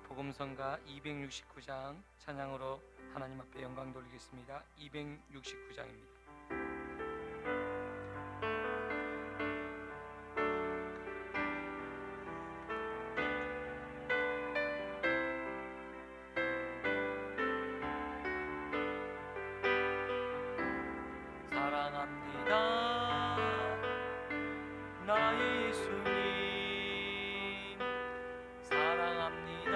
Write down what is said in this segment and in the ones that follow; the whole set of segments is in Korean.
복음성가 269장 찬양으로 하나님 앞에 영광 돌리겠습니다. 269장입니다. 사랑합니다 나의 예수님, 사랑합니다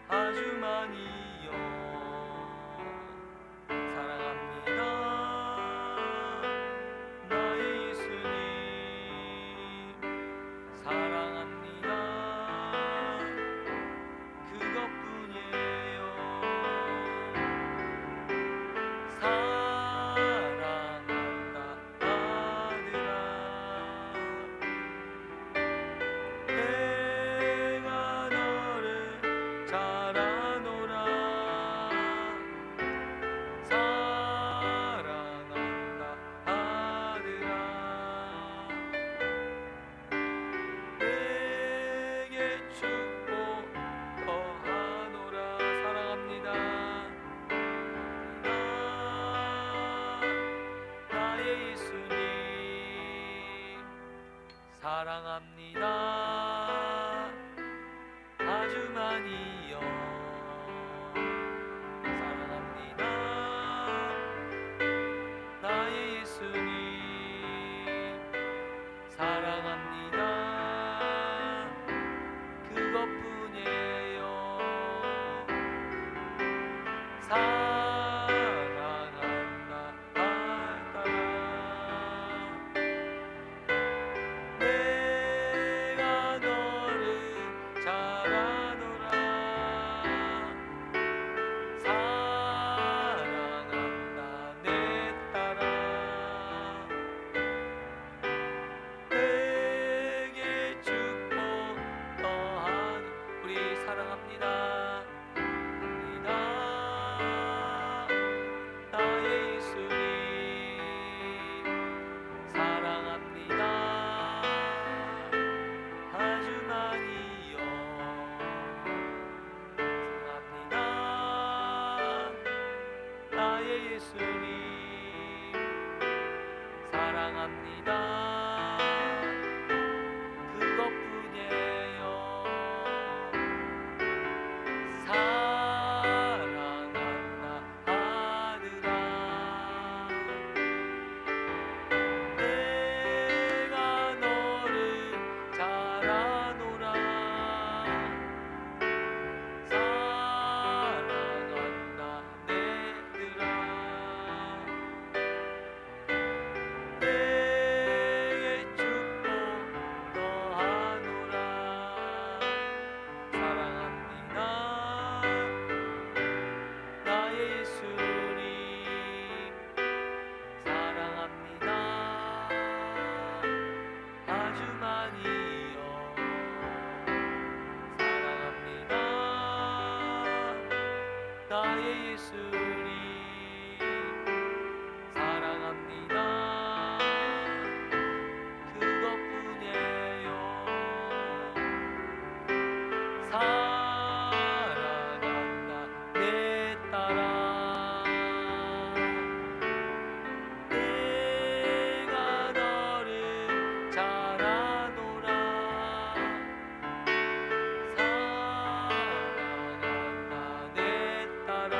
아주 많이요. 사랑합니다 나의 예수님, 사랑합니다 그것뿐이에요. 사랑한다 아들아, 내가 너를 잘 아노라. 사랑한다 아들아, 내게 축복 더하노라. 사랑합니다 나의 예수님, 사랑합니다 아주 많이요. 사랑합니다 나의 예수님, 사랑합니다 그것뿐이에요. 사랑한다 아들아, 내가 너를 잘 아노라. 사랑한다 내 딸아, 내게 축복 더한. 우리 사랑합니다 합니다 나의 예수님, 사랑합니다 아주 많이요. 사랑합니다 나의 예수님, 사랑합니다 그것뿐이에요. 사랑한다 아들아, 내가 너를 잘 아노라. 사랑한다 내들아, 내게 축복 더하노라. 사랑합니다 나의 예수님, 사랑합니다 아주 많이요. 사랑합니다 나의 예수님, 사랑합니다 그것뿐이에요. 사랑한다 내 딸아, 내가 너를 잘 아노라. 사랑한다 내 딸아,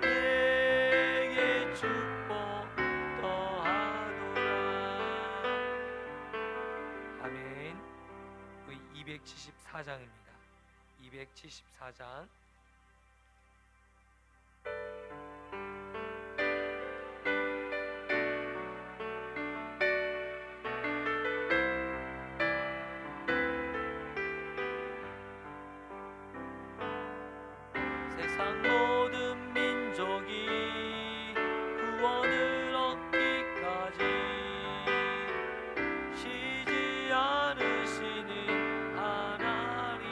내게 축복 더하노라. 아멘. 274장입니다. 274장. 세상 모든 민족이 구원을 얻기까지 쉬지 않으시는 하나님,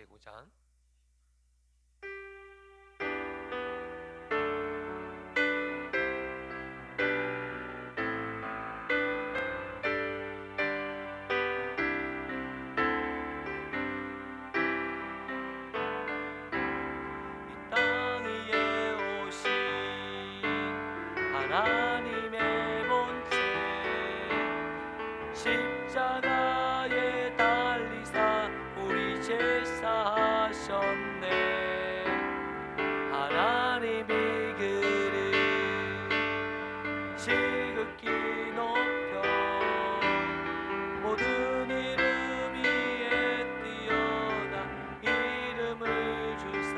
마태복음 5장 이 땅 위에 오신 하나님의 본체 십자가에 달리사 우리 제사 하셨네. 하나님이 그를 지극히 높여 모든 이름 위에 뛰어난 이름을 주사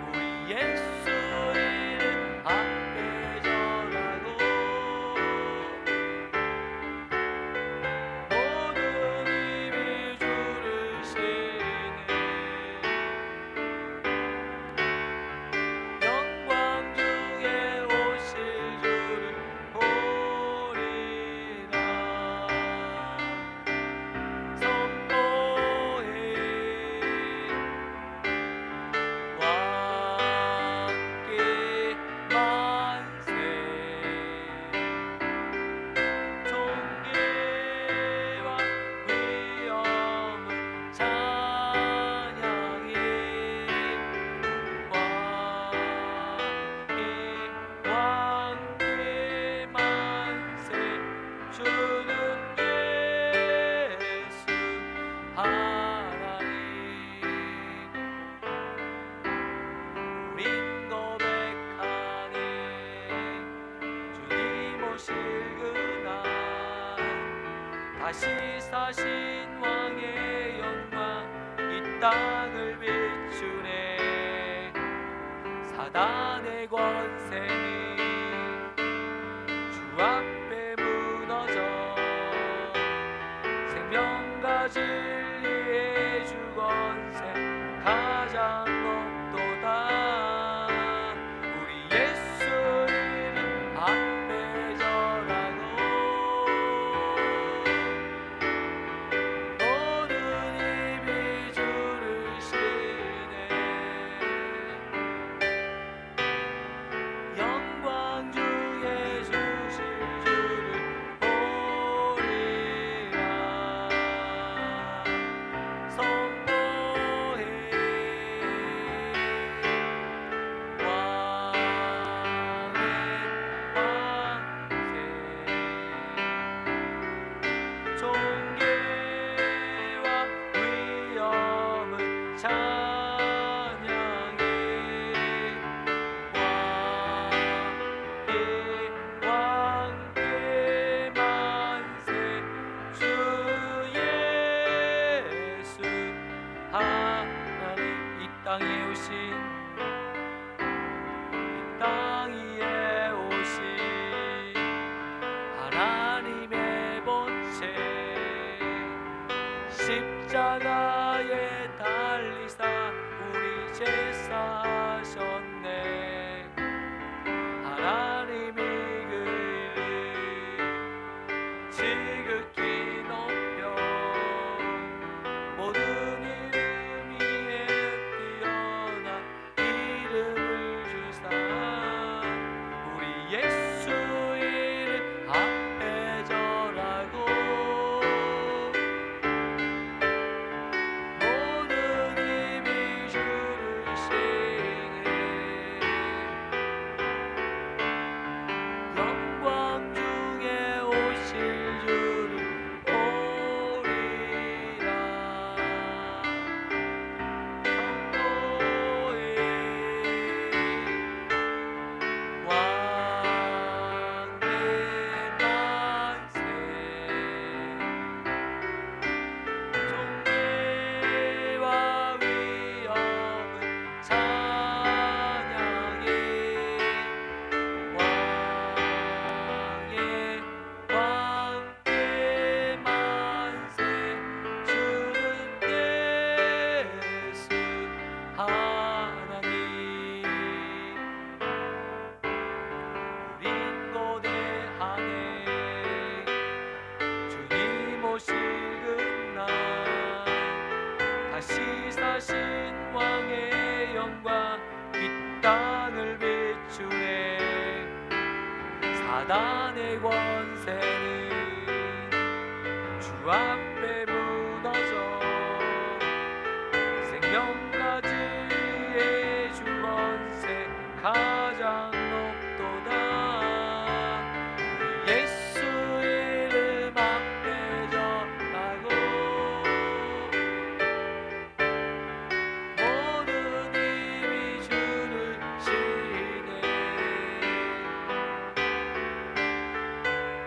우리 예수 이름 앞에 절하고 모든 입이 주를 시네. 영광 중에 오실 주를 보리라. 선포해 왕께 만세. 존귀와 위엄을 찬양해. 왕께 만세. 주는 예수 하나님. 우린 고백하네. 주님 오실 그날 다시 사신 왕의 영광 이 땅을 비추네. 사단의 권세는 주 앞에 무너져 생명과 진리의 주 권세 가장 높도다. 우리 예수 이름 앞에 절하고 모든 입이 주를 시네. 영광 중에 주실 주를 보리라. 선포해 왕의 왕세. 존귀와 위엄을 찬양해. 왕께 만세. 주 예수 하나님. 이 땅에 오신 이 땅 위에 오신 하나님의 본체 십자가에 달리사 우리 제사 하셨네. 하나님이 그를 지극히 높여 모든 이름 위에 뛰어난 이름을 주사 우리 예수 이름 앞에 절하고 모든 입이 지키시사신 왕의 영광 이 땅을 비추네. 사단의 권세는 주 앞에 무너져 생명까지의 주 권세 가장 높도다. 예수 이름 앞에 전하고 모든 힘이 주를 시네.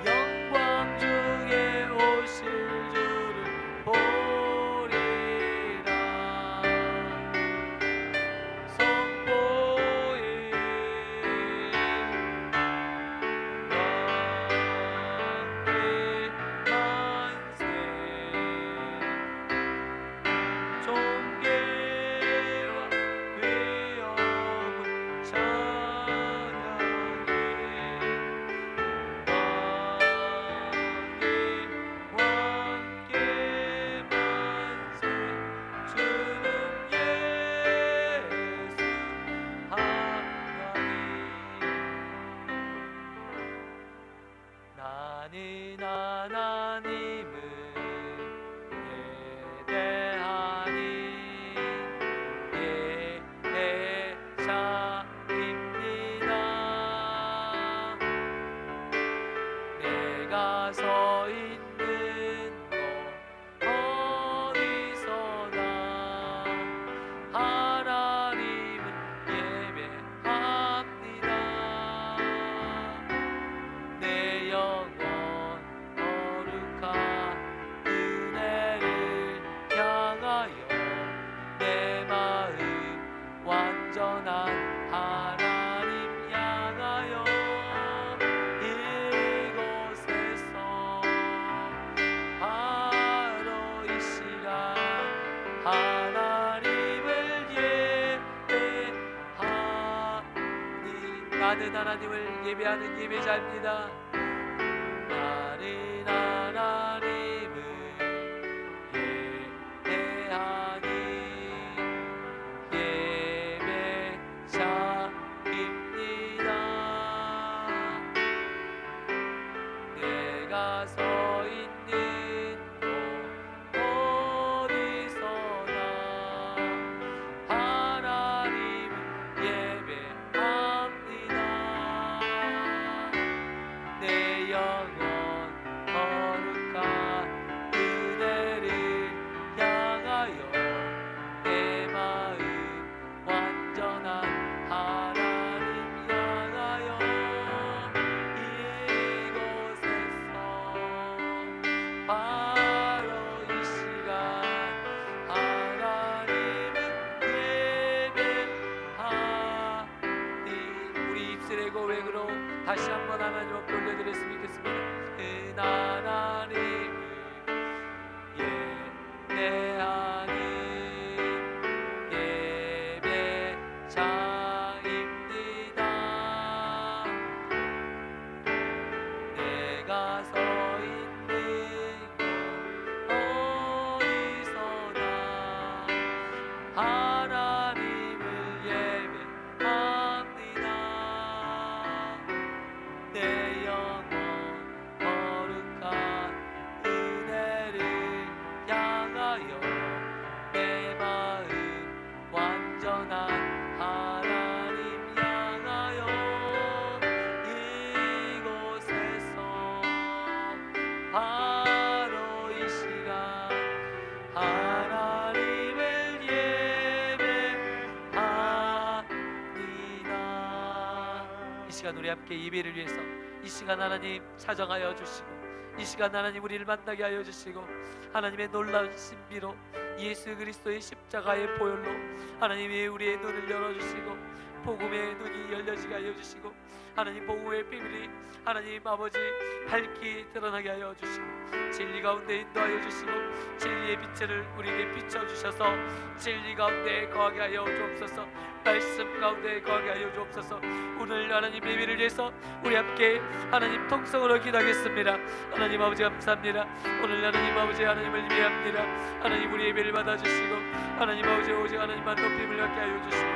영광 중에 오실 주를 보리라. 선포해 만세 존귀와 위엄을 찬양해. 왕께 만세 주는 예수 하나님. 나는 하나님을 예배하니 예배자입니다. 내가 서 있는 곳 어디서나 하나님을 예배합니다. 내 영혼 거룩한 은혜를 향하여 내 마음 완전한 하나님 향하여 이곳에서 바로 이 시간 하나님을 예배하니. 나는 하나님을 예배하는 예배자입니다. 나는 하나님을 예배하니 예배자입니다. 내가 서 있는 곳 어디서나 하나님을 예배합니다. 내 영혼 거룩한 은혜를 향하여 내 마음 완전한 하나님 향하여 이곳에서 바로 이 시간 하나님을 예배하니. 우리 입술의 고백으로 다시 한번 하나님 앞에 올려드렸으면 좋겠습니다. 하나님을 예배하는 예배자입니다. 내가 서 있는 곳 어디서나 하나님을 예배합니다. 내 영혼 거룩한 은혜를 향하여 내 마음 완전한 하나님 향하여 이곳에서 바로 이 시간 하나님을 예배합니다. 이 시간 우리 함께 예배를 위해서 이 시간 하나님 사정하여 주시고 이 시간 하나님 우리를 만나게 하여 주시고 하나님의 놀라운 신비로 예수 그리스도의 십자가의 보혈로 하나님이 우리의 눈을 열어주시고 복음의 눈이 열려지게 하여 주시고 하나님 복음의 비밀이 하나님 아버지 밝히 드러나게 하여 주시고 진리 가운데 인도하여 주시고 진리의 빛을 우리에게 비춰주셔서 진리 가운데 거하게 하여 주옵소서. 말씀 가운데 거하게 하여 주옵소서. 오늘 하나님 예배를 위해서 우리 함께 하나님 통성으로 기도하겠습니다. 하나님 아버지 감사합니다. 오늘 하나님 아버지 하나님을 위합니다. 하나님 우리 예배를 받아주시고 하나님 아버지 오직 하나님만 높임을 받게 하여 주시고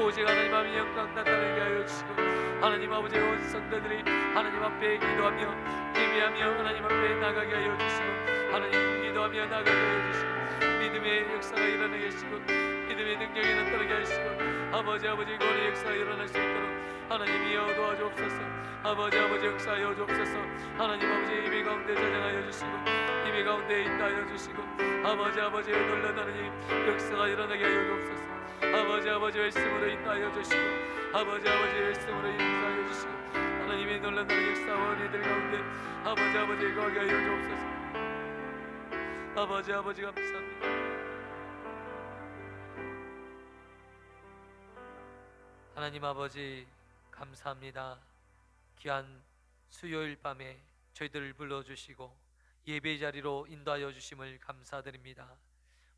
오직 하나님 아버지 영광 나타나게 하여 주시고 하나님 아버지 온 성도들이 하나님 앞에 기도하며 예배하며 하나님 앞에 나가게 하여 주시고 하나님 기도하며 나가게 하여 주시고 믿음의 역사가 일어나게 하시고 믿음의 능력이 나타나게 하시고 아버지 구원의 역사가 일어날 수 있도록 하나님이여 도와주옵소서. 아버지 역사하여 주옵소서. 하나님 아버지 예배 가운데 저장하여 주시고 예배 가운데 인도하여 주시고 아버지 놀라운 하나님 역사가 일어나게 하여 주옵소서. 아버지 말씀으로 인도하여 주시고 아버지 말씀으로 인도하여 주시고 하나님의 놀라운 역사와 은혜들 가운데 아버지 거하게 하여 주옵소서. 아버지 감사합니다. 하나님 아버지 감사합니다. 귀한 수요일 밤에 저희들을 불러주시고 예배 자리로 인도하여 주심을 감사드립니다.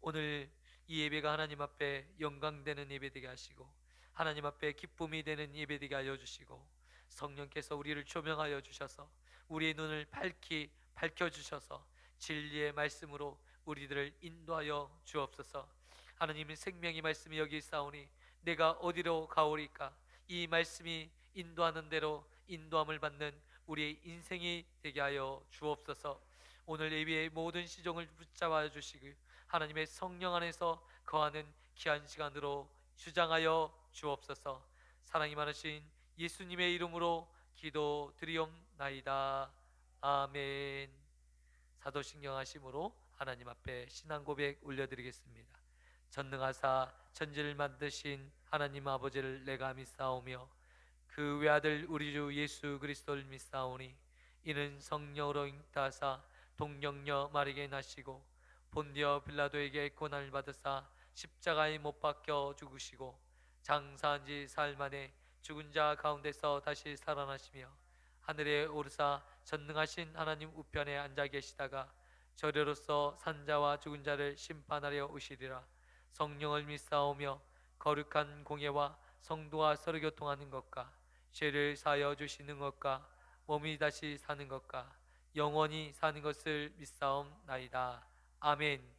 오늘 이 예배가 하나님 앞에 영광되는 예배 되게 하시고 하나님 앞에 기쁨이 되는 예배 되게 하여 주시고 성령께서 우리를 조명하여 주셔서 우리의 눈을 밝히 밝혀주셔서 진리의 말씀으로 우리들을 인도하여 주옵소서. 하나님의 생명의 말씀이 여기 있사오니 내가 어디로 가오리까? 이 말씀이 인도하는 대로 인도함을 받는 우리의 인생이 되게 하여 주옵소서. 오늘 예배의 모든 시종을 붙잡아 주시고 하나님의 성령 안에서 거하는 귀한 시간으로 주장하여 주옵소서. 사랑이 많으신 예수님의 이름으로 기도드리옵나이다. 아멘. 사도신경 하심으로 하나님 앞에 신앙 고백 올려드리겠습니다. 전능하사 천지를 만드신 하나님 아버지를 내가 믿사오며 그 외아들 우리 주 예수 그리스도를 믿사오니 이는 성령으로 잉타하사 동정녀 마리게 나시고 본디어 빌라도에게 고난을 받으사 십자가에 못 박혀 죽으시고 장사한 지 사흘 만에 죽은 자 가운데서 다시 살아나시며 하늘에 오르사 전능하신 하나님 우편에 앉아 계시다가 저리로서 산자와 죽은 자를 심판하려 오시리라. 성령을 믿사오며 거룩한 공예와 성도와 서로 교통하는 것과 죄를 사하여 주시는 것과 몸이 다시 사는 것과 영원히 사는 것을 믿사옵나이다. 아멘.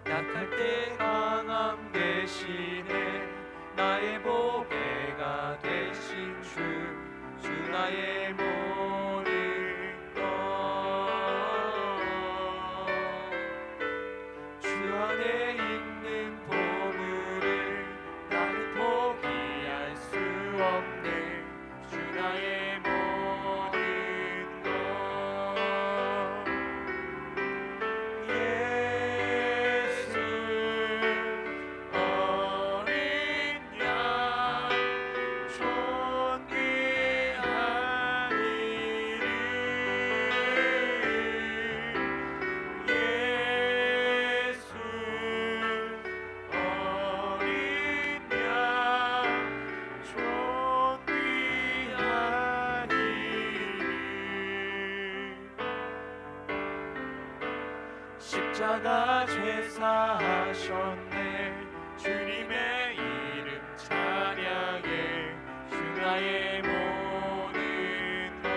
약할 때 강함 대신에 나의 보배가 되신 주 나의 모든 것 주 안에 있는 보물을 나는 포기할 수 없네. 주 나의 모든 것 예수 어린 양 존귀한 이름 예수 어린 양 존귀한 이름 십자가 죄사하셨네. 주님의 이름 찬양해. 주 나의 모든 것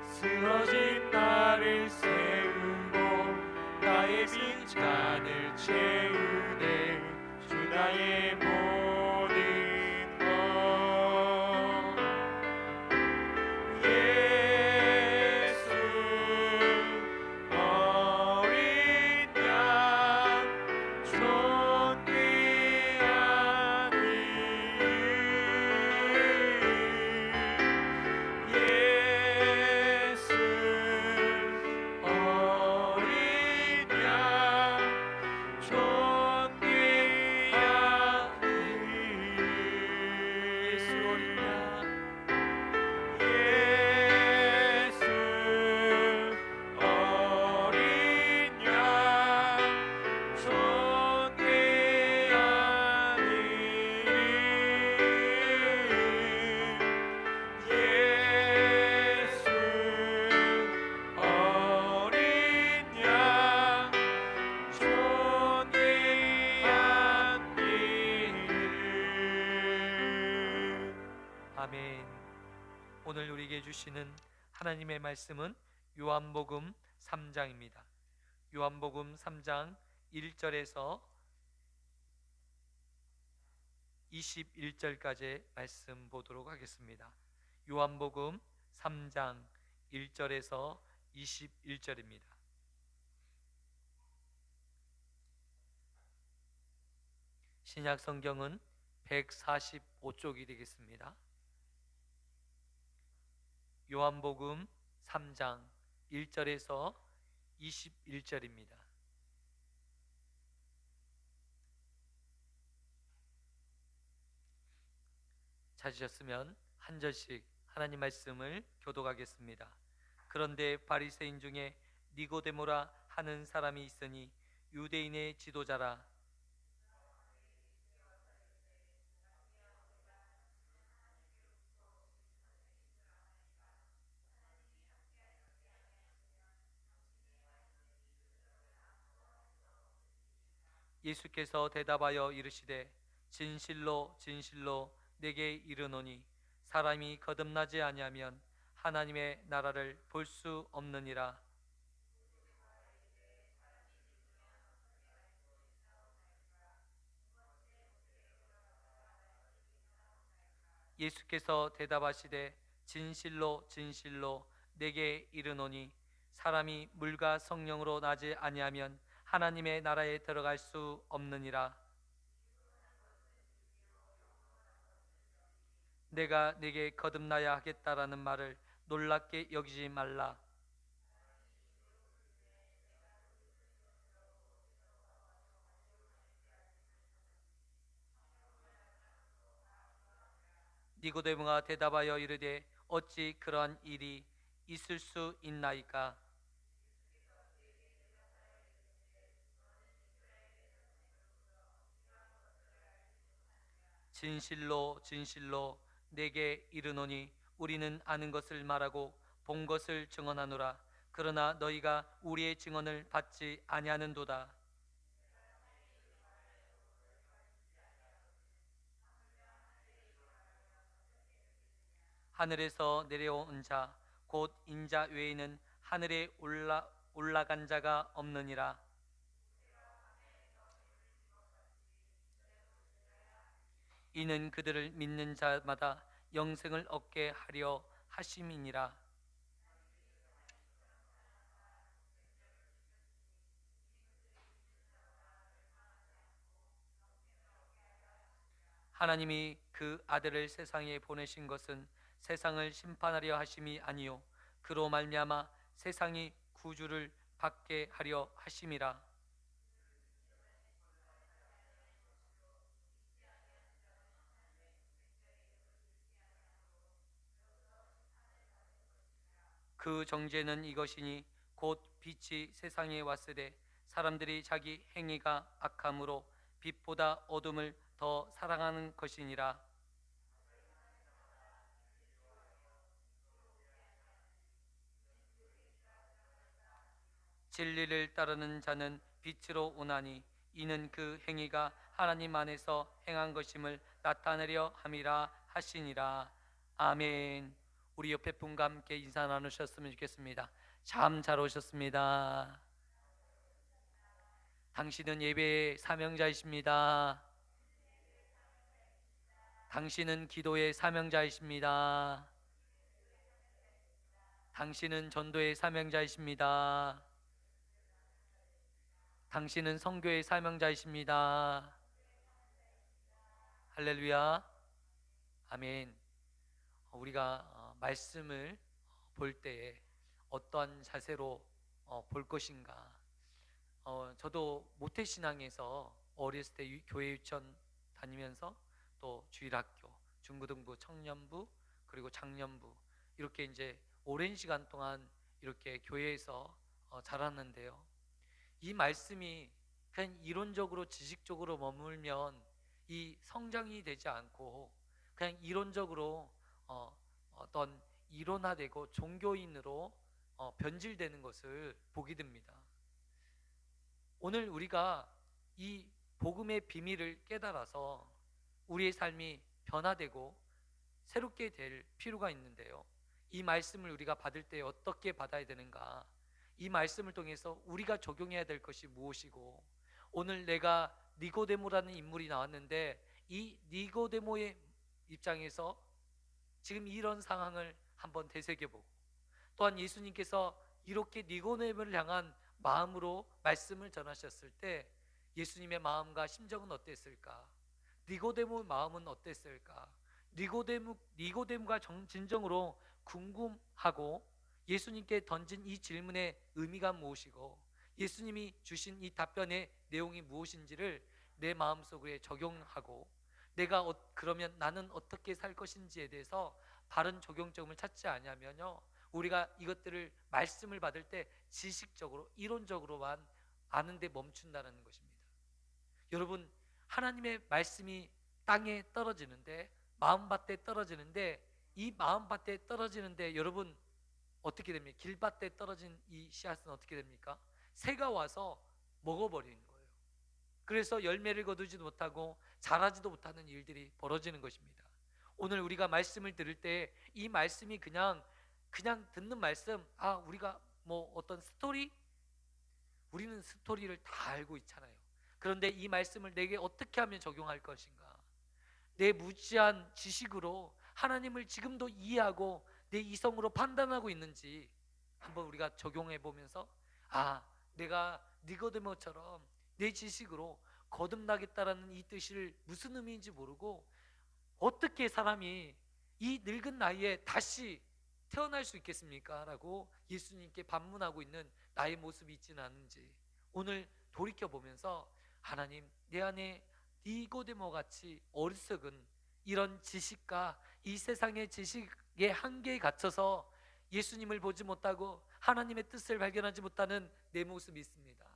쓰러진 나를 세우고 나의 빈잔을 채우네. 주 나의 모든 것 예수 어린 우리에게 주시는 하나님의 말씀은 요한복음 3장입니다. 요한복음 3장 1절에서 21절까지 말씀 보도록 하겠습니다. 요한복음 3장 1절에서 21절입니다. 신약 성경은 145쪽이 되겠습니다. 요한복음 3장 1절에서 21절입니다. 찾으셨으면 한 절씩 하나님 말씀을 교독하겠습니다. 그런데 바리새인 중에 니고데모라 하는 사람이 있으니 유대인의 지도자라. 예수께서 대답하여 이르시되 진실로 진실로 내게 이르노니 사람이 거듭나지 아니하면 하나님의 나라를 볼 수 없느니라. 예수께서 대답하시되 진실로 진실로 내게 이르노니 사람이 물과 성령으로 나지 아니하면 하나님의 나라에 들어갈 수 없느니라. 내가 네게 거듭나야 하겠다라는 말을 놀랍게 여기지 말라. 니고데모가 대답하여 이르되 어찌 그러한 일이 있을 수 있나이까? 진실로 진실로 내게 이르노니 우리는 아는 것을 말하고 본 것을 증언하노라. 그러나 너희가 우리의 증언을 받지 아니하는도다. 하늘에서 내려온 자 곧 인자 외에는 하늘에 올라간 자가 없느니라. 이는 그들을 믿는 자마다 영생을 얻게 하려 하심이니라. 하나님이 그 아들을 세상에 보내신 것은 세상을 심판하려 하심이 아니요 그로 말미암아 세상이 구주를 받게 하려 하심이라. 그 정죄는 이것이니 곧 빛이 세상에 왔으되 사람들이 자기 행위가 악함으로 빛보다 어둠을 더 사랑하는 것이니라. 진리를 따르는 자는 빛으로 오나니 이는 그 행위가 하나님 안에서 행한 것임을 나타내려 함이라 하시니라. 아멘. 우리 옆에 분과 함께 인사 나누셨으면 좋겠습니다. 참 잘 오셨습니다. 당신은 예배의 사명자이십니다. 당신은 기도의 사명자이십니다. 당신은 전도의 사명자이십니다. 당신은 선교의 사명자이십니다. 할렐루야. 아멘. 우리가 말씀을 볼 때에 어떠한 자세로 볼 것인가. 저도 모태신앙에서 어렸을 때 교회 유치원 다니면서 또 주일학교, 중고등부, 청년부, 그리고 장년부 이렇게 이제 오랜 시간 동안 이렇게 교회에서 자랐는데요. 이 말씀이 그냥 이론적으로 지식적으로 머물면 이 성장이 되지 않고 그냥 이론적으로 어떤 이론화되고 종교인으로 변질되는 것을 보게 됩니다. 오늘 우리가 이 복음의 비밀을 깨달아서 우리의 삶이 변화되고 새롭게 될 필요가 있는데요. 이 말씀을 우리가 받을 때 어떻게 받아야 되는가? 이 말씀을 통해서 우리가 적용해야 될 것이 무엇이고, 오늘 내가 니고데모라는 인물이 나왔는데 이 니고데모의 입장에서 지금 이런 상황을 한번 되새겨보고, 또한 예수님께서 이렇게 니고데모를 향한 마음으로 말씀을 전하셨을 때 예수님의 마음과 심정은 어땠을까? 니고데모의 마음은 어땠을까? 니고데모가 진정으로 궁금하고 예수님께 던진 이 질문의 의미가 무엇이고 예수님이 주신 이 답변의 내용이 무엇인지를 내 마음속에 적용하고, 내가 그러면 나는 어떻게 살 것인지에 대해서 바른 적용점을 찾지 않으면요, 우리가 이것들을 말씀을 받을 때 지식적으로 이론적으로만 아는데 멈춘다는 것입니다. 여러분, 하나님의 말씀이 땅에 떨어지는데, 마음밭에 떨어지는데, 이 마음밭에 떨어지는데 여러분 어떻게 됩니까? 길밭에 떨어진 이 씨앗은 어떻게 됩니까? 새가 와서 먹어버리는 거예요. 그래서 열매를 거두지도 못하고 자라지도 못하는 일들이 벌어지는 것입니다. 오늘 우리가 말씀을 들을 때 이 말씀이 그냥 듣는 말씀, 우리가 뭐 어떤 스토리, 우리는 스토리를 다 알고 있잖아요. 그런데 이 말씀을 내게 어떻게 하면 적용할 것인가? 내 무지한 지식으로 하나님을 지금도 이해하고 내 이성으로 판단하고 있는지 한번 우리가 적용해 보면서, 내가 니고데모처럼 내 지식으로 거듭나겠다라는 이 뜻을 무슨 의미인지 모르고 어떻게 사람이 이 늙은 나이에 다시 태어날 수 있겠습니까? 라고 예수님께 반문하고 있는 나의 모습이 있지는 않은지 오늘 돌이켜보면서, 하나님, 내 안에 니고데모 같이 어리석은 이런 지식과 이 세상의 지식의 한계에 갇혀서 예수님을 보지 못하고 하나님의 뜻을 발견하지 못하는 내 모습이 있습니다.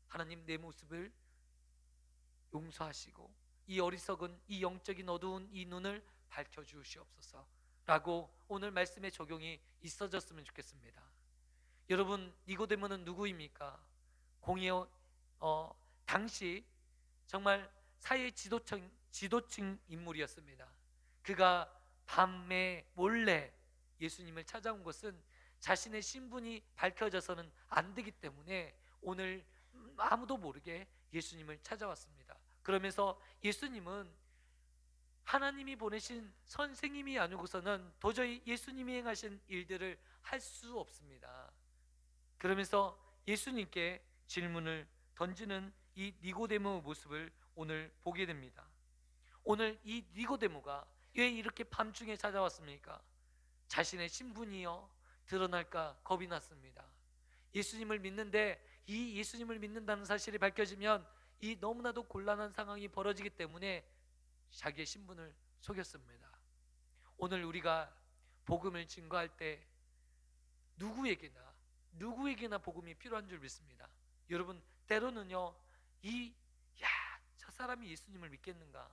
하나님, 내 모습을 용서하시고 이 어리석은 이 영적인 어두운 이 눈을 밝혀주시옵소서 라고 오늘 말씀의 적용이 있어졌으면 좋겠습니다. 여러분, 니고데모는 누구입니까? 공의의 당시 정말 사회 지도층 인물이었습니다. 그가 밤에 몰래 예수님을 찾아온 것은 자신의 신분이 밝혀져서는 안 되기 때문에 오늘 아무도 모르게 예수님을 찾아왔습니다. 그러면서 예수님은 하나님이 보내신 선생님이 아니고서는 도저히 예수님이 행하신 일들을 할 수 없습니다. 그러면서 예수님께 질문을 던지는 이 니고데모의 모습을 오늘 보게 됩니다. 오늘 이 니고데모가 왜 이렇게 밤중에 찾아왔습니까? 자신의 신분이요 드러날까 겁이 났습니다. 예수님을 믿는데 이 예수님을 믿는다는 사실이 밝혀지면 이 너무나도 곤란한 상황이 벌어지기 때문에 자기의 신분을 속였습니다. 오늘 우리가 복음을 증거할 때 누구에게나 복음이 필요한 줄 믿습니다. 여러분, 때로는요 저 사람이 예수님을 믿겠는가?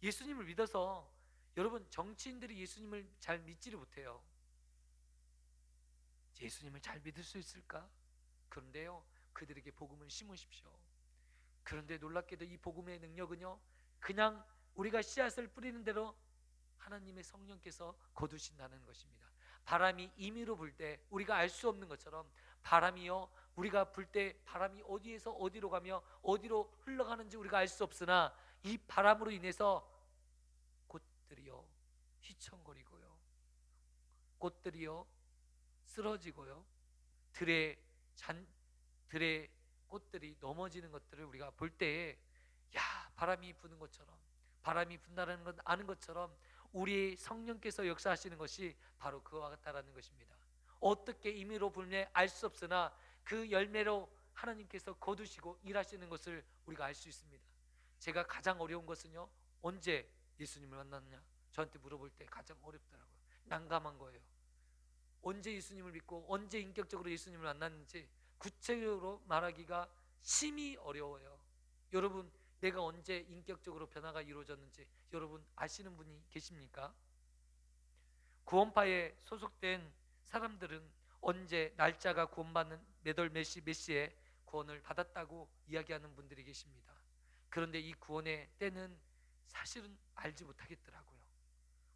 예수님을 믿어서 여러분, 정치인들이 예수님을 잘 믿지를 못해요. 예수님을 잘 믿을 수 있을까? 그런데요, 그들에게 복음을 심으십시오. 그런데 놀랍게도 이 복음의 능력은요, 그냥 우리가 씨앗을 뿌리는 대로 하나님의 성령께서 거두신다는 것입니다. 바람이 임의로 불 때 우리가 알 수 없는 것처럼 바람이요, 우리가 불 때 바람이 어디에서 어디로 가며 어디로 흘러가는지 우리가 알 수 없으나 이 바람으로 인해서 꽃들이요 휘청거리고요, 꽃들이요 쓰러지고요, 들의 꽃들이 넘어지는 것들을 우리가 볼 때에 바람이 부는 것처럼, 바람이 분다는 건 아는 것처럼 우리 성령께서 역사하시는 것이 바로 그와 같다라는 것입니다. 어떻게 임의로 불매 알 수 없으나 그 열매로 하나님께서 거두시고 일하시는 것을 우리가 알 수 있습니다. 제가 가장 어려운 것은요, 언제 예수님을 만났느냐 저한테 물어볼 때 가장 어렵더라고요. 난감한 거예요. 언제 예수님을 믿고 언제 인격적으로 예수님을 만났는지 구체적으로 말하기가 심히 어려워요. 여러분, 내가 언제 인격적으로 변화가 이루어졌는지 여러분 아시는 분이 계십니까? 구원파에 소속된 사람들은 언제 날짜가 구원받는 몇 시에 구원을 받았다고 이야기하는 분들이 계십니다. 그런데 이 구원의 때는 사실은 알지 못하겠더라고요.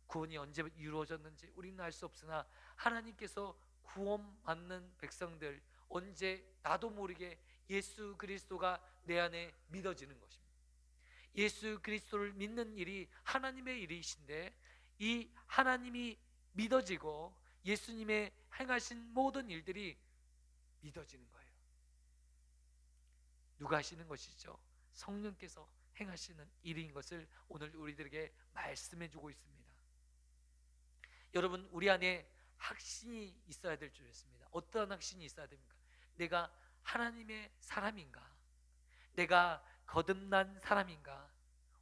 구원이 언제 이루어졌는지 우리는 알 수 없으나 하나님께서 구원받는 백성들 언제 나도 모르게 예수 그리스도가 내 안에 믿어지는 것입니다. 예수 그리스도를 믿는 일이 하나님의 일이신데 이 하나님이 믿어지고 예수님의 행하신 모든 일들이 믿어지는 거예요. 누가 하시는 것이죠? 성령께서 행하시는 일인 것을 오늘 우리들에게 말씀해 주고 있습니다. 여러분, 우리 안에 확신이 있어야 될 줄 믿습니다. 어떠한 확신이 있어야 됩니까? 내가 하나님의 사람인가? 내가 거듭난 사람인가?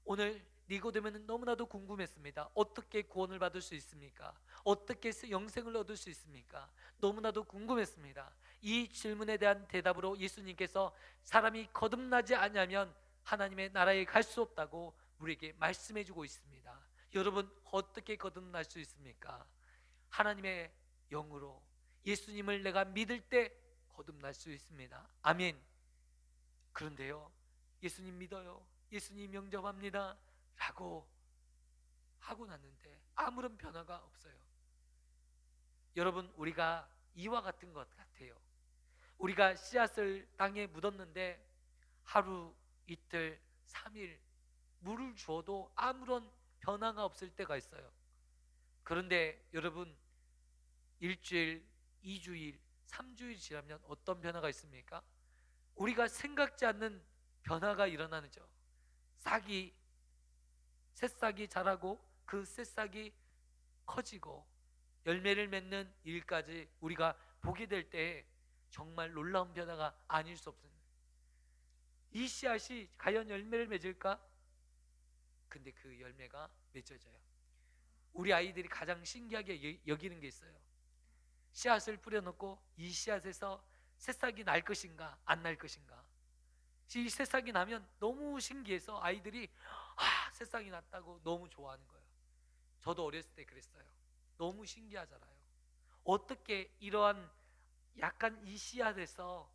오늘 니고데모는 너무나도 궁금했습니다. 어떻게 구원을 받을 수 있습니까? 어떻게 영생을 얻을 수 있습니까? 너무나도 궁금했습니다. 이 질문에 대한 대답으로 예수님께서 사람이 거듭나지 않으면 하나님의 나라에 갈 수 없다고 우리에게 말씀해 주고 있습니다. 여러분, 어떻게 거듭날 수 있습니까? 하나님의 영으로 예수님을 내가 믿을 때 거듭날 수 있습니다. 아멘. 그런데요, 예수님 믿어요, 예수님 영접합니다 라고 하고 났는데 아무런 변화가 없어요. 여러분, 우리가 이와 같은 것 같아요. 우리가 씨앗을 땅에 묻었는데 하루, 이틀, 3일 물을 주어도 아무런 변화가 없을 때가 있어요. 그런데 여러분, 일주일, 2주일, 3주일 지나면 어떤 변화가 있습니까? 우리가 생각지 않는 변화가 일어나죠. 새싹이 자라고 그 새싹이 커지고 열매를 맺는 일까지 우리가 보게 될 때 정말 놀라운 변화가 아닐 수 없습니다. 이 씨앗이 과연 열매를 맺을까? 근데 그 열매가 맺어져요. 우리 아이들이 가장 신기하게 여기는 게 있어요. 씨앗을 뿌려놓고 이 씨앗에서 새싹이 날 것인가 안 날 것인가. 이 새싹이 나면 너무 신기해서 아이들이 새싹이 났다고 너무 좋아하는 거예요. 저도 어렸을 때 그랬어요. 너무 신기하잖아요. 어떻게 이러한 약간 이 씨앗에서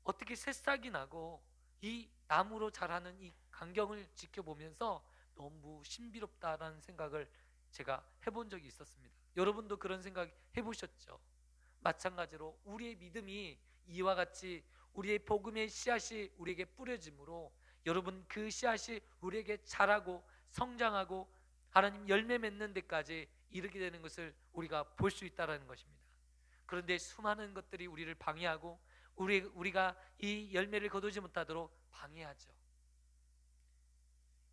어떻게 새싹이 나고 이 나무로 자라는 이 광경을 지켜보면서 너무 신비롭다라는 생각을 제가 해본 적이 있었습니다. 여러분도 그런 생각 해보셨죠? 마찬가지로 우리의 믿음이 이와 같이 우리의 복음의 씨앗이 우리에게 뿌려짐으로 여러분, 그 씨앗이 우리에게 자라고 성장하고 하나님 열매 맺는 데까지 이르게 되는 것을 우리가 볼 수 있다는 것입니다. 그런데 수많은 것들이 우리를 방해하고 우리가 이 열매를 거두지 못하도록 방해하죠.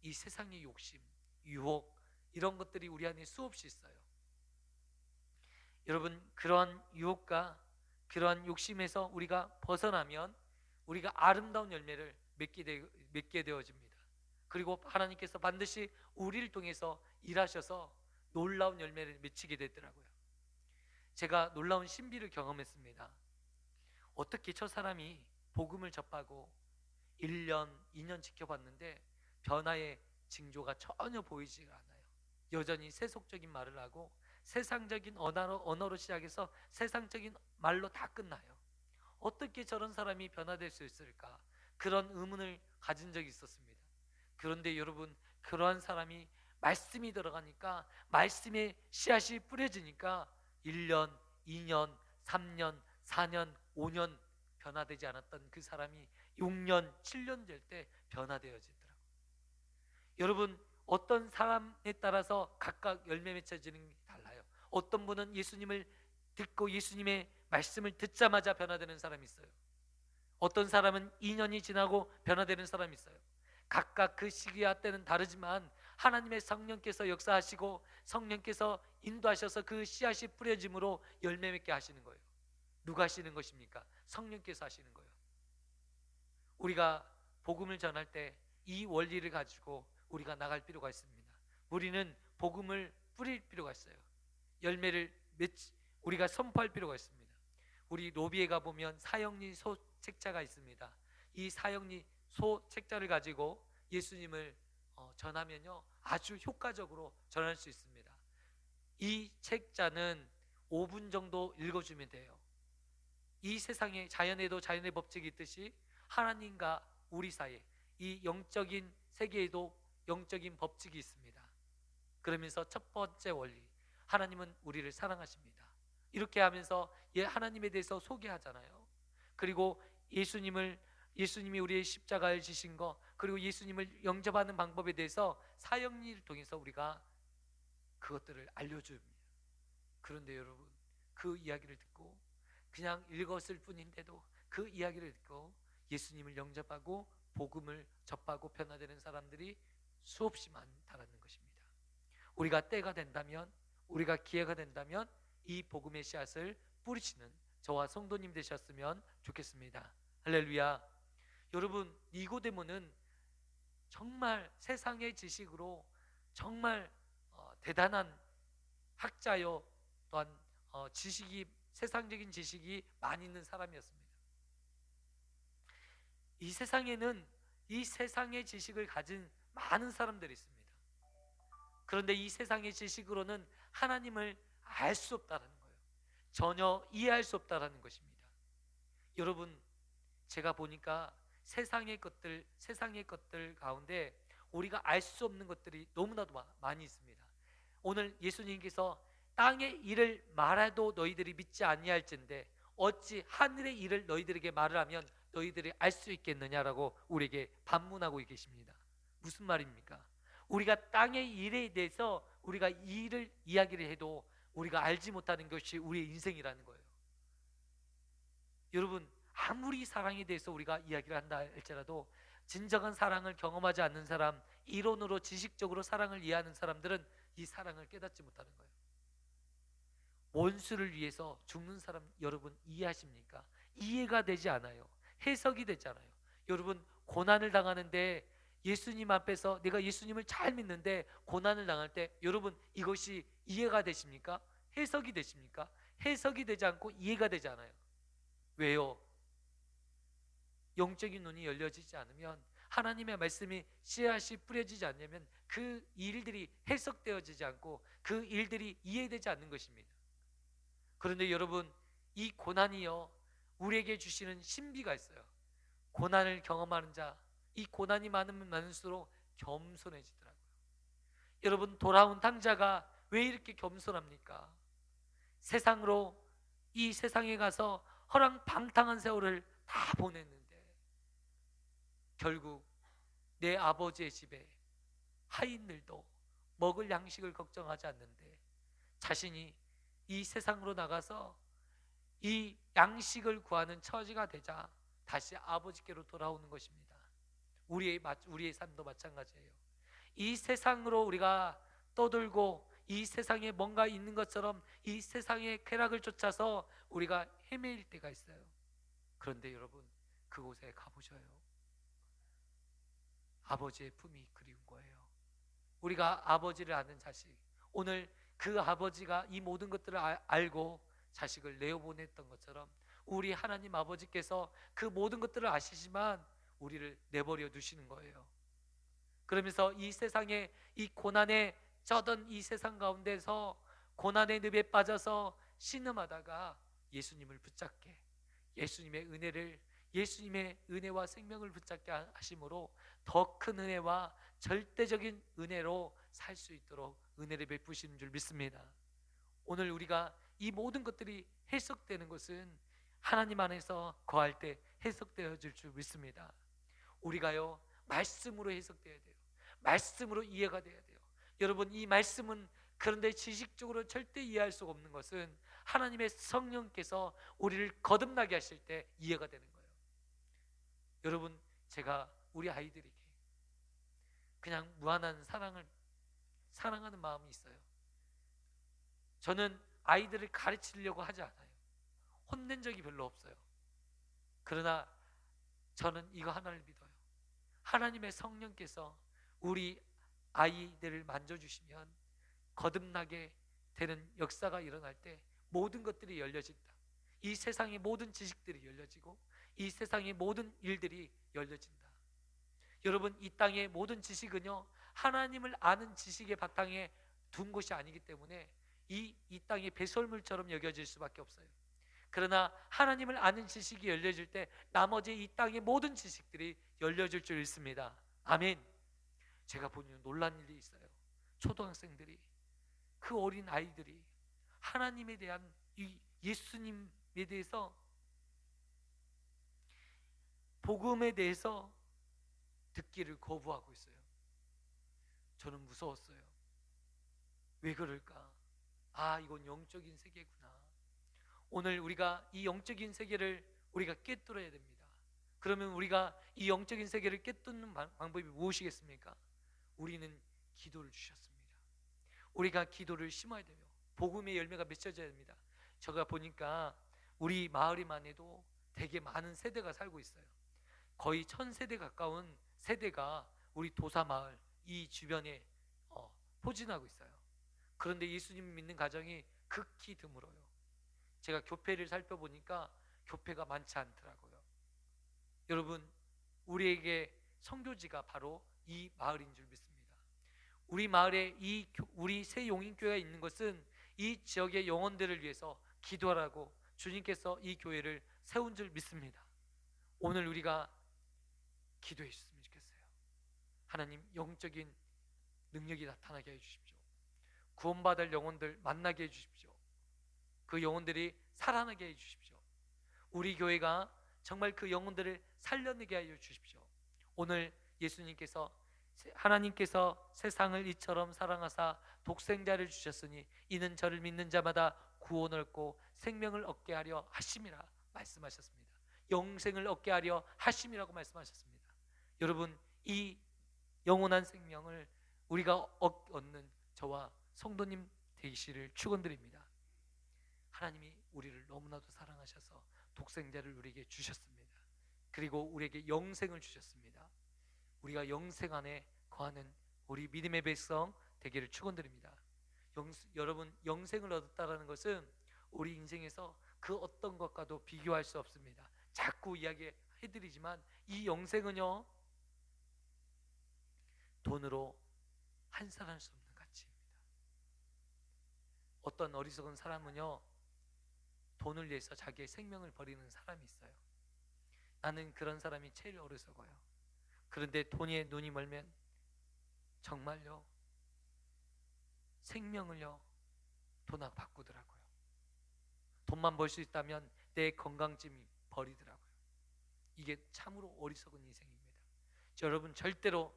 이 세상의 욕심, 유혹, 이런 것들이 우리 안에 수없이 있어요. 여러분, 그러한 유혹과 그러한 욕심에서 우리가 벗어나면 우리가 아름다운 열매를 맺게 되어집니다. 그리고 하나님께서 반드시 우리를 통해서 일하셔서 놀라운 열매를 맺히게 되더라고요. 제가 놀라운 신비를 경험했습니다. 어떻게 저 사람이 복음을 접하고 1년, 2년 지켜봤는데 변화의 징조가 전혀 보이지가 않아요. 여전히 세속적인 말을 하고 세상적인 언어로 시작해서 세상적인 말로 다 끝나요. 어떻게 저런 사람이 변화될 수 있을까? 그런 의문을 가진 적이 있었습니다. 그런데 여러분, 그러한 사람이 말씀이 들어가니까, 말씀의 씨앗이 뿌려지니까 1년, 2년, 3년, 4년, 5년 변화되지 않았던 그 사람이 6년, 7년 될 때 변화되어지더라고요. 여러분, 어떤 사람에 따라서 각각 열매 맺혀지는 게 달라요. 어떤 분은 예수님을 듣고 예수님의 말씀을 듣자마자 변화되는 사람이 있어요. 어떤 사람은 2년이 지나고 변화되는 사람이 있어요. 각각 그 시기와 때는 다르지만 하나님의 성령께서 역사하시고 성령께서 인도하셔서 그 씨앗이 뿌려짐으로 열매 맺게 하시는 거예요. 누가 하시는 것입니까? 성령께서 하시는 거예요. 우리가 복음을 전할 때 이 원리를 가지고 우리가 나갈 필요가 있습니다. 우리는 복음을 뿌릴 필요가 있어요. 열매를 우리가 선포할 필요가 있습니다. 우리 로비에 가보면 사형리 소 책자가 있습니다. 이 사형리 소 책자를 가지고 예수님을 전하면요, 아주 효과적으로 전할 수 있습니다. 이 책자는 5분 정도 읽어주면 돼요. 이 세상에 자연에도 자연의 법칙이 있듯이 하나님과 우리 사이에 이 영적인 세계에도 영적인 법칙이 있습니다. 그러면서 첫 번째 원리, 하나님은 우리를 사랑하십니다. 이렇게 하면서 하나님에 대해서 소개하잖아요. 그리고 예수님이 우리의 십자가를 지신 거, 그리고 예수님을 영접하는 방법에 대해서 사형리를 통해서 우리가 그것들을 알려줍니다. 그런데 여러분, 그 이야기를 듣고 그냥 읽었을 뿐인데도 그 이야기를 듣고 예수님을 영접하고 복음을 접하고 변화되는 사람들이 수없이 많다는 것입니다. 우리가 때가 된다면, 우리가 기회가 된다면 이 복음의 씨앗을 뿌리치는 저와 성도님 되셨으면 좋겠습니다. 할렐루야. 여러분, 니고데모는 정말 세상의 지식으로 정말 대단한 학자요, 또한 세상적인 지식이 많이 있는 사람이었습니다. 이 세상에는 이 세상의 지식을 가진 많은 사람들이 있습니다. 그런데 이 세상의 지식으로는 하나님을 알 수 없다는 거예요. 전혀 이해할 수 없다는 것입니다. 여러분, 제가 보니까 세상의 것들 가운데 우리가 알 수 없는 것들이 너무나도 많이 있습니다. 오늘 예수님께서 땅의 일을 말해도 너희들이 믿지 아니할진대 어찌 하늘의 일을 너희들에게 말을 하면 너희들이 알 수 있겠느냐라고 우리에게 반문하고 계십니다. 무슨 말입니까? 우리가 땅의 일에 대해서 우리가 일을 이야기를 해도 우리가 알지 못하는 것이 우리의 인생이라는 거예요. 여러분, 아무리 사랑에 대해서 우리가 이야기를 한다 할지라도 진정한 사랑을 경험하지 않는 사람, 이론으로 지식적으로 사랑을 이해하는 사람들은 이 사랑을 깨닫지 못하는 거예요. 원수를 위해서 죽는 사람 여러분 이해하십니까? 이해가 되지 않아요. 해석이 되잖아요. 여러분, 고난을 당하는데 예수님 앞에서 내가 예수님을 잘 믿는데 고난을 당할 때 여러분 이것이 이해가 되십니까? 해석이 되십니까? 해석이 되지 않고 이해가 되지 않아요. 왜요? 영적인 눈이 열려지지 않으면, 하나님의 말씀이 씨앗이 뿌려지지 않으면 그 일들이 해석되어지지 않고 그 일들이 이해되지 않는 것입니다. 그런데 여러분, 이 고난이요 우리에게 주시는 신비가 있어요. 고난을 경험하는 자, 이 고난이 많으면 많을수록 겸손해지더라고요. 여러분, 돌아온 탕자가 왜 이렇게 겸손합니까? 이 세상에 가서 허랑방탕한 세월을 다 보냈는데 결국 내 아버지의 집에 하인들도 먹을 양식을 걱정하지 않는데 자신이 이 세상으로 나가서 이 양식을 구하는 처지가 되자 다시 아버지께로 돌아오는 것입니다. 우리의 삶도 마찬가지예요. 이 세상으로 우리가 떠들고 이 세상에 뭔가 있는 것처럼 이 세상의 쾌락을 쫓아서 우리가 헤매일 때가 있어요. 그런데 여러분, 그곳에 가보셔요. 아버지의 품이 그리운 거예요. 우리가 아버지를 아는 자식, 오늘 그 아버지가 이 모든 것들을 알고 자식을 내어보냈던 것처럼 우리 하나님 아버지께서 그 모든 것들을 아시지만 우리를 내버려 두시는 거예요. 그러면서 이 세상에 이 고난에 쩌던 이 세상 가운데서 고난의 늪에 빠져서 신음하다가 예수님을 붙잡게, 예수님의 은혜와 생명을 붙잡게 하심으로 더 큰 은혜와 절대적인 은혜로 살 수 있도록 은혜를 베푸시는 줄 믿습니다. 오늘 우리가 이 모든 것들이 해석되는 것은 하나님 안에서 거할 때 해석되어질 줄 믿습니다. 우리가요 말씀으로 해석돼야 돼요. 말씀으로 이해가 돼야 돼요. 여러분, 이 말씀은 그런데 지식적으로 절대 이해할 수가 없는 것은 하나님의 성령께서 우리를 거듭나게 하실 때 이해가 되는 거예요. 여러분, 제가 우리 아이들에게 그냥 무한한 사랑하는 마음이 있어요. 저는 아이들을 가르치려고 하지 않아요. 혼낸 적이 별로 없어요. 그러나 저는 이거 하나를 믿어요. 하나님의 성령께서 우리 아이들을 만져주시면 거듭나게 되는 역사가 일어날 때 모든 것들이 열려진다. 이 세상의 모든 지식들이 열려지고 이 세상의 모든 일들이 열려진다. 여러분, 이 땅의 모든 지식은요 하나님을 아는 지식의 바탕에 둔 것이 아니기 때문에 이 땅의 배설물처럼 여겨질 수밖에 없어요. 그러나 하나님을 아는 지식이 열려질 때 나머지 이 땅의 모든 지식들이 열려질 줄 믿습니다. 아멘. 제가 보는 놀란 일이 있어요. 초등학생들이, 그 어린 아이들이 하나님에 대한 이 예수님에 대해서, 복음에 대해서 듣기를 거부하고 있어요. 저는 무서웠어요. 왜 그럴까? 아, 이건 영적인 세계구나. 오늘 우리가 이 영적인 세계를 우리가 꿰뚫어야 됩니다. 그러면 우리가 이 영적인 세계를 꿰뚫는 방법이 무엇이겠습니까? 우리는 기도를 주셨습니다. 우리가 기도를 심어야 돼요. 복음의 열매가 맺혀져야 됩니다. 제가 보니까 우리 마을에만 해도 되게 많은 세대가 살고 있어요. 거의 1000세대 가까운 세대가 우리 도사마을 이 주변에 포진하고 있어요. 그런데 예수님을 믿는 가정이 극히 드물어요. 제가 교회를 살펴보니까 교회가 많지 않더라고요. 여러분, 우리에게 선교지가 바로 이 마을인 줄 믿습니다. 우리 마을에 우리 새 용인교회가 있는 것은 이 지역의 영혼들을 위해서 기도하라고 주님께서 이 교회를 세운 줄 믿습니다. 오늘 우리가 기도해 주셨으면 좋겠어요. 하나님, 영적인 능력이 나타나게 해주십시오. 구원받을 영혼들 만나게 해주십시오. 그 영혼들이 살아나게 해주십시오. 우리 교회가 정말 그 영혼들을 살려내게 하여 주십시오. 오늘 예수님께서, 하나님께서 세상을 이처럼 사랑하사 독생자를 주셨으니 이는 저를 믿는 자마다 구원을 얻고 생명을 얻게 하려 하심이라 말씀하셨습니다. 영생을 얻게 하려 하심이라고 말씀하셨습니다. 여러분, 이 영원한 생명을 우리가 얻는 저와 성도님 되시기를 축원드립니다. 하나님이 우리를 너무나도 사랑하셔서 독생자를 우리에게 주셨습니다. 그리고 우리에게 영생을 주셨습니다. 우리가 영생 안에 거하는 우리 믿음의 백성 되기를 축원드립니다. 여러분, 영생을 얻었다라는 것은 우리 인생에서 그 어떤 것과도 비교할 수 없습니다. 자꾸 이야기해드리지만 이 영생은요, 돈으로 환산할 수 없는 가치입니다. 어떤 어리석은 사람은요, 돈을 위해서 자기의 생명을 버리는 사람이 있어요. 나는 그런 사람이 제일 어리석어요. 그런데 돈에 눈이 멀면 정말요, 생명을요 돈하고 바꾸더라고요. 돈만 벌 수 있다면 내 건강쯤 버리더라고요. 이게 참으로 어리석은 인생입니다. 여러분, 절대로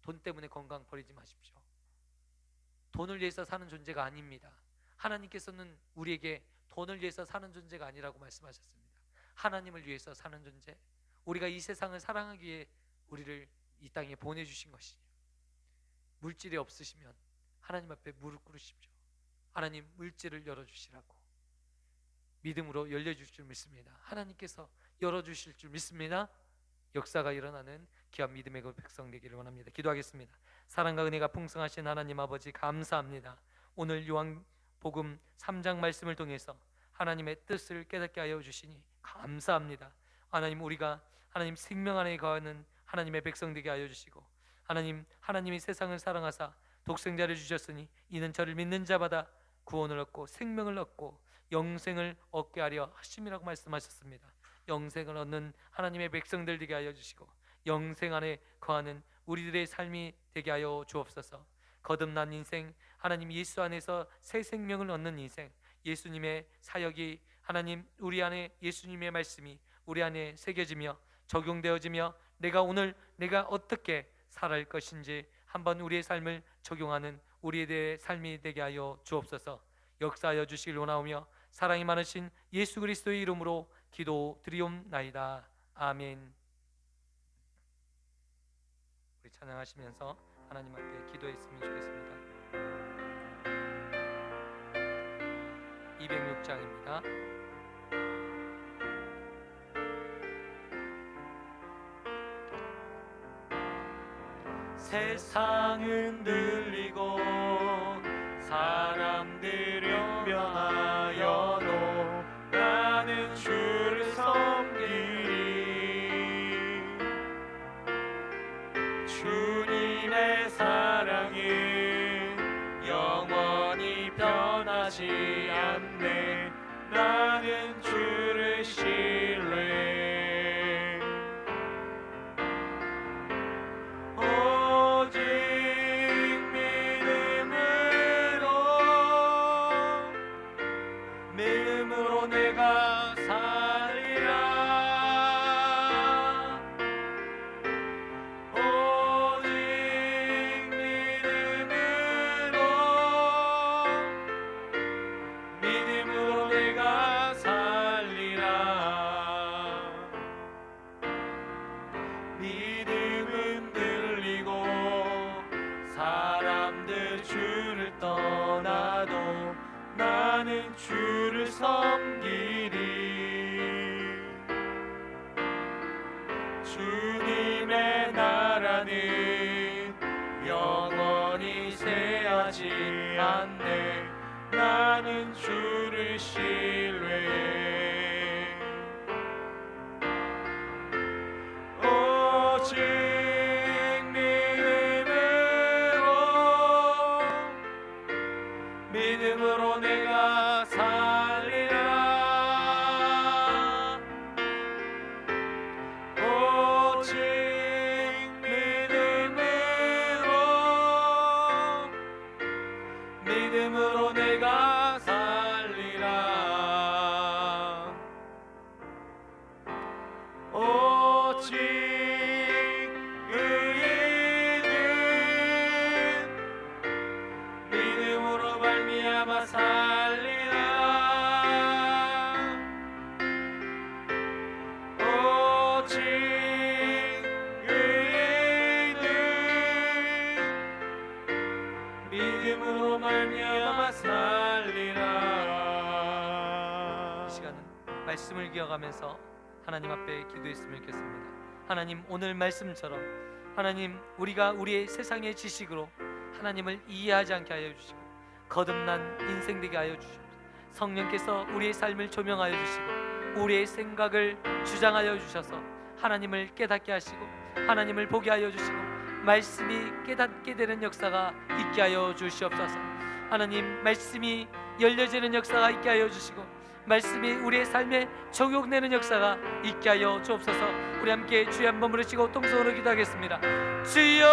돈 때문에 건강 버리지 마십시오. 돈을 위해서 사는 존재가 아닙니다. 하나님께서는 우리에게 돈을 위해서 사는 존재가 아니라고 말씀하셨습니다. 하나님을 위해서 사는 존재, 우리가 이 세상을 사랑하기 위해 우리를 이 땅에 보내주신 것이죠. 물질이 없으시면 하나님 앞에 무릎 꿇으십시오. 하나님, 물질을 열어주시라고. 믿음으로 열려주실 줄 믿습니다. 하나님께서 열어주실 줄 믿습니다. 역사가 일어나는 귀한 믿음의 백성 되기를 원합니다. 기도하겠습니다. 사랑과 은혜가 풍성하신 하나님 아버지, 감사합니다. 오늘 요한복음 3장 말씀을 통해서 하나님의 뜻을 깨닫게 하여 주시니 감사합니다. 하나님, 우리가 하나님 생명 안에 거하는 하나님의 백성 되게 하여 주시고, 하나님이 세상을 사랑하사 독생자를 주셨으니 이는 저를 믿는 자마다 구원을 얻고 생명을 얻고 영생을 얻게 하려 하심이라고 말씀하셨습니다. 영생을 얻는 하나님의 백성들 되게 하여 주시고, 영생 안에 거하는 우리들의 삶이 되게 하여 주옵소서. 거듭난 인생, 하나님 예수 안에서 새 생명을 얻는 인생, 예수님의 사역이 하나님 우리 안에, 예수님의 말씀이 우리 안에 새겨지며 적용되어지며 내가 오늘 내가 어떻게 살아갈 것인지 한번 우리의 삶을 적용하는 우리의 삶이 되게 하여 주옵소서. 역사하여 주시길 원하오며 사랑이 많으신 예수 그리스도의 이름으로 기도드리옵나이다. 아멘. 우리 찬양하시면서 하나님 앞에 기도했으면 좋겠습니다. 206장입니다. 세상은 들리고 사람들은 변하여도 나는 주를 섬기리. 주님의 사랑은 영원히 변하지 않네. 나는 주를 신뢰. 오직 믿음으로 믿음은 들리고 사람들 주를 떠나도 나는 주를 섬기리. 주님의 나라는 영원히 쇠하지 않네. 나는 주를 신뢰해. 오직 믿음으로 내가 살리라. 오직 믿음으로 내가 살리라. 오직 의인은 믿음으로 말미암아 살리라. 오직 의인은 믿음으로 말미암아 살리라. 이 시간은 말씀을 기억하면서 하나님 앞에 기도했으면 좋겠습니다. 하나님, 오늘 말씀처럼 하나님, 우리가 우리의 세상의 지식으로 하나님을 이해하지 않게 하여 주시고 거듭난 인생 되게 하여 주시옵소서. 성령께서 우리의 삶을 조명하여 주시고 우리의 생각을 주장하여 주셔서 하나님을 깨닫게 하시고 하나님을 보게 하여 주시고 말씀이 깨닫게 되는 역사가 있게 하여 주시옵소서. 하나님, 말씀이 열려지는 역사가 있게 하여 주시고 말씀이 우리의 삶에 적용되는 역사가 있게 하여 주옵소서. 우리 함께 주여 한번 부르시고 통성으로 기도하겠습니다. 주여,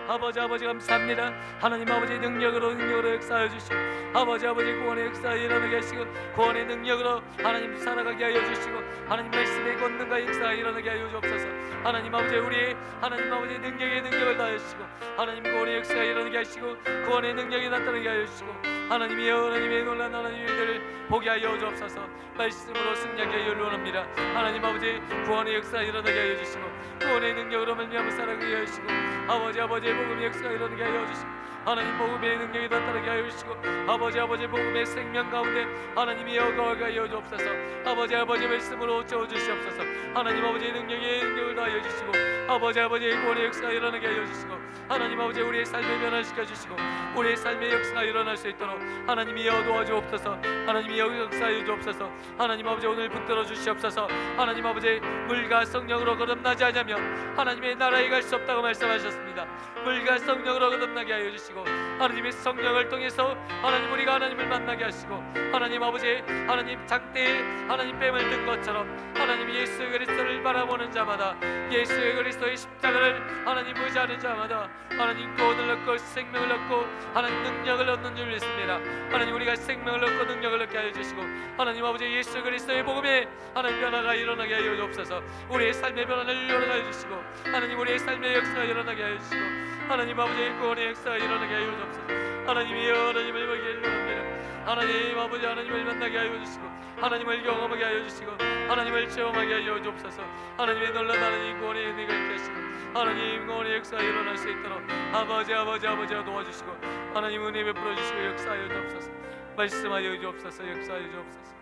아버지 감사합니다. 하나님 아버지의 능력으로 역사하여 주시고 아버지 구원의 역사에 일어나게 하시고 구원의 능력으로 하나님 살아가게 하여 주시고 하나님 말씀의 권능과 역사가 일어나게 하여 주옵소서. 하나님 아버지, 우리의 하나님 아버지의 능력을 다하여 주시고 하나님 구원의 역사가 일어나게 하시고 구원의 능력이 나타나게 하여 주시고 하나님의 놀란 하나님의 일들을 보게 하여 주옵소서. 말씀으로 승리하게 하여 원합니다. 하나님 아버지, 구원의 역사가 일어나게 하여 주시고 구원의 능력으로 말미암아 살아가게 하여 주시고 아버지의 복음의 역사가 일어나게 하여 주시고 하나님 복음의 능력이 나타나게 하여 주시고 아버지 복음의 생명 가운데 하나님이 여거하게 하여 주옵소서. 아버지 말씀으로 채워주시옵소서. 하나님 아버지의 능력을 다하여 주시고 아버지의 구원의 역사가 일어나게 하여 주시고 하나님 아버지, 우리의 삶을 변화시켜 주시고 우리의 삶의 역사가 일어날 수 있도록 하나님이 도와주옵소서. 하나님이 역사하여 주옵소서. 하나님 아버지, 오늘 붙들어 주시옵소서. 하나님 아버지, 물과 성령으로 거듭나지 않으면 하나님의 나라에 갈 수 없다고 말씀하셨습니다. 물과 성령으로 거듭나게 하여 주시고 하나님의 성령을 통해서 하나님 우리가 하나님을 만나게 하시고 하나님 아버지, 하나님 장대에 하나님 뱀을 든 것처럼 하나님 예수 그리스도를 바라보는 자마다 예수 그리스도의 십자가를 하나님 의지하는 자마다 하나님 구원을 얻고 생명을 얻고 하나님 능력을 얻는 줄 믿습니다. 하나님, 우리가 생명을 얻고 능력을 얻게 하여 주시고 하나님 아버지, 예수 그리스도의 복음에 하나님 변화가 일어나게 하여 주옵소서. 우리의 삶의 변화를 일어나게 주시고 하나님 우리의 삶의 역사가 일어나게 하여 주시고 하나님 아버지, 구원의 역사가 일어나게 하여 주옵소서. 하나님이여, 하나님을 보게 일러옵니다. 하나님 아버지, 하나님을 만나게 하여 주시고 하나님을 경험하게 하여 주시고 하나님을 체험하게 하여 주옵소서. 하나님의 놀라운 하나님 구원의 은혜가 있게 하시고 하나님 구원의 역사가 일어날 수 있도록 아버지가 도와주시고 하나님 은혜 베풀어 주시고 역사하여 주옵소서. 말씀하여 주옵소서. 역사하여 주옵소서.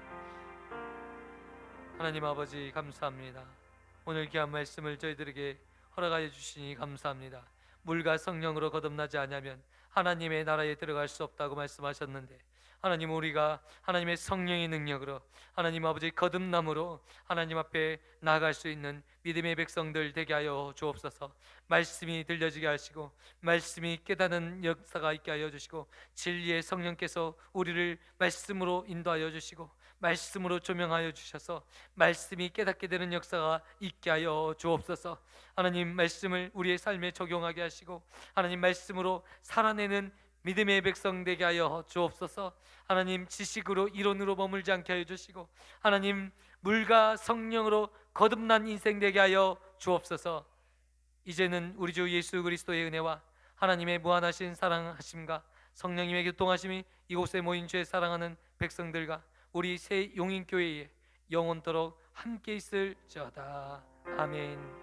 하나님 아버지, 감사합니다. 오늘 귀한 말씀을 저희들에게 허락하여 주시니 감사합니다. 물과 성령으로 거듭나지 않으면 하나님의 나라에 들어갈 수 없다고 말씀하셨는데 하나님, 우리가 하나님의 성령의 능력으로 하나님 아버지 거듭남으로 하나님 앞에 나아갈 수 있는 믿음의 백성들 되게 하여 주옵소서. 말씀이 들려지게 하시고 말씀이 깨닫는 역사가 있게 하여 주시고 진리의 성령께서 우리를 말씀으로 인도하여 주시고 말씀으로 조명하여 주셔서 말씀이 깨닫게 되는 역사가 있게 하여 주옵소서. 하나님, 말씀을 우리의 삶에 적용하게 하시고 하나님 말씀으로 살아내는 믿음의 백성 되게 하여 주옵소서. 하나님, 지식으로 이론으로 머물지 않게 하여 주시고 하나님, 물과 성령으로 거듭난 인생 되게 하여 주옵소서. 이제는 우리 주 예수 그리스도의 은혜와 하나님의 무한하신 사랑하심과 성령님의 교통하심이 이곳에 모인 주의 사랑하는 백성들과 우리 새 용인교회에 영원토록 함께 있을지어다. 아멘.